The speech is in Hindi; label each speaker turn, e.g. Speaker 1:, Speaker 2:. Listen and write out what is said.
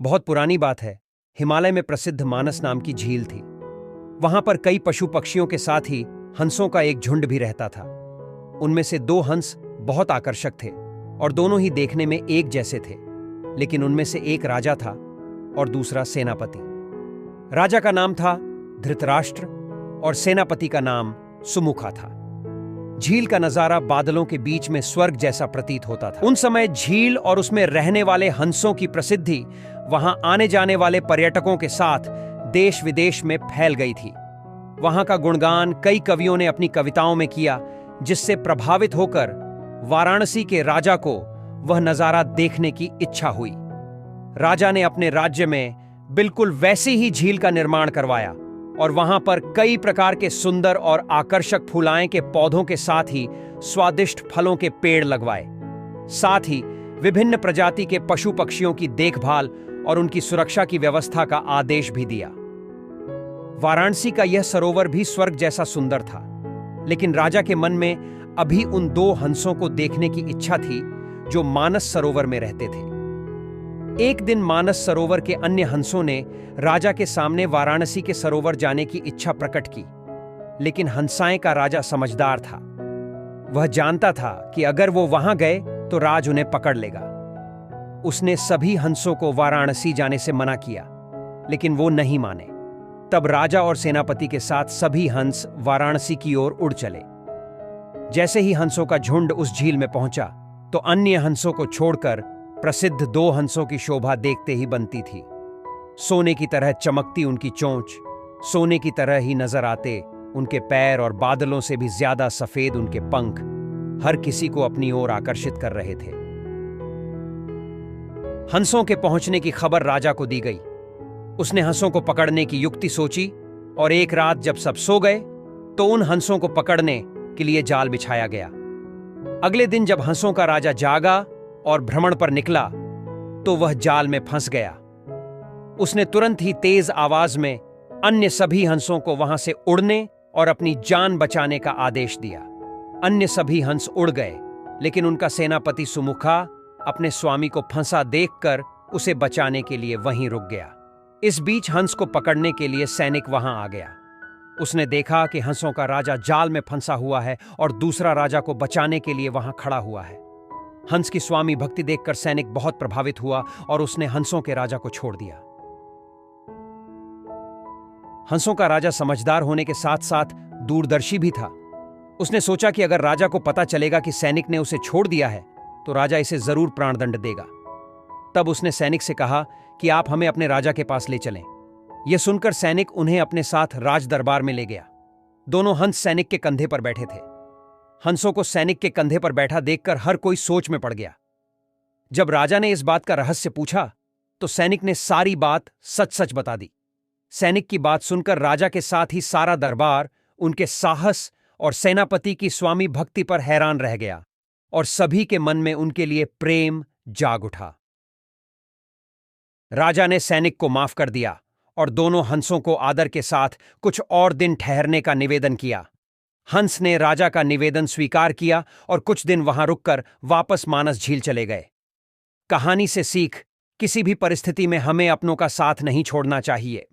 Speaker 1: बहुत पुरानी बात है। हिमालय में प्रसिद्ध मानस नाम की झील थी। वहां पर कई पशु पक्षियों के साथ ही हंसों का एक झुंड भी रहता था। उनमें से दो हंस बहुत आकर्षक थे और दोनों ही देखने में एक जैसे थे, लेकिन उनमें से एक राजा था और दूसरा सेनापति। राजा का नाम था धृतराष्ट्र और सेनापति का नाम सुमुखा था। झील का नजारा बादलों के बीच में स्वर्ग जैसा प्रतीत होता था। उन समय झील और उसमें रहने वाले हंसों की प्रसिद्धि वहां आने जाने वाले पर्यटकों के साथ देश विदेश में फैल गई थी। वहां का गुणगान कई कवियों ने अपनी कविताओं में किया, जिससे प्रभावित होकर वाराणसी के राजा को वह नजारा देखने की इच्छा हुई। राजा ने अपने राज्य में बिल्कुल वैसी ही झील का निर्माण करवाया और वहां पर कई प्रकार के सुंदर और आकर्षक फुलाएं के पौधों के साथ ही स्वादिष्ट फलों के पेड़ लगवाए। साथ ही विभिन्न प्रजाति के पशु पक्षियों की देखभाल और उनकी सुरक्षा की व्यवस्था का आदेश भी दिया। वाराणसी का यह सरोवर भी स्वर्ग जैसा सुंदर था, लेकिन राजा के मन में अभी उन दो हंसों को देखने की इच्छा थी जो मानस सरोवर में रहते थे। एक दिन मानस सरोवर के अन्य हंसों ने राजा के सामने वाराणसी के सरोवर जाने की इच्छा प्रकट की, लेकिन हंसाएं का राजा समझदार था। वह जानता था कि अगर वो वहां गए तो राज उन्हें पकड़ लेगा। उसने सभी हंसों को वाराणसी जाने से मना किया, लेकिन वो नहीं माने। तब राजा और सेनापति के साथ सभी हंस वाराणसी की ओर उड़ चले। जैसे ही हंसों का झुंड उस झील में पहुंचा तो अन्य हंसों को छोड़कर प्रसिद्ध दो हंसों की शोभा देखते ही बनती थी। सोने की तरह चमकती उनकी चोंच, सोने की तरह ही नजर आते उनके पैर और बादलों से भी ज्यादा सफेद उनके पंख हर किसी को अपनी ओर आकर्षित कर रहे थे। हंसों के पहुंचने की खबर राजा को दी गई। उसने हंसों को पकड़ने की युक्ति सोची और एक रात जब सब सो गए तो उन हंसों को पकड़ने के लिए जाल बिछाया गया। अगले दिन जब हंसों का राजा जागा और भ्रमण पर निकला तो वह जाल में फंस गया। उसने तुरंत ही तेज आवाज में अन्य सभी हंसों को वहां से उड़ने और अपनी जान बचाने का आदेश दिया। अन्य सभी हंस उड़ गए, लेकिन उनका सेनापति सुमुखा अपने स्वामी को फंसा देखकर उसे बचाने के लिए वहीं रुक गया। इस बीच हंस को पकड़ने के लिए सैनिक वहां आ गया। उसने देखा कि हंसों का राजा जाल में फंसा हुआ है और दूसरा राजा को बचाने के लिए वहां खड़ा हुआ है। हंस की स्वामी भक्ति देखकर सैनिक बहुत प्रभावित हुआ और उसने हंसों के राजा को छोड़ दिया। हंसों का राजा समझदार होने के साथ साथ दूरदर्शी भी था। उसने सोचा कि अगर राजा को पता चलेगा कि सैनिक ने उसे छोड़ दिया है तो राजा इसे जरूर प्राणदंड देगा। तब उसने सैनिक से कहा कि आप हमें अपने राजा के पास ले चलें। यह सुनकर सैनिक उन्हें अपने साथ राज दरबार में ले गया। दोनों हंस सैनिक के कंधे पर बैठे थे। हंसों को सैनिक के कंधे पर बैठा देखकर हर कोई सोच में पड़ गया। जब राजा ने इस बात का रहस्य पूछा तो सैनिक ने सारी बात सच सच बता दी। सैनिक की बात सुनकर राजा के साथ ही सारा दरबार उनके साहस और सेनापति की स्वामी भक्ति पर हैरान रह गया और सभी के मन में उनके लिए प्रेम जाग उठा। राजा ने सैनिक को माफ कर दिया और दोनों हंसों को आदर के साथ कुछ और दिन ठहरने का निवेदन किया। हंस ने राजा का निवेदन स्वीकार किया और कुछ दिन वहां रुककर वापस मानस झील चले गए। कहानी से सीख, किसी भी परिस्थिति में हमें अपनों का साथ नहीं छोड़ना चाहिए।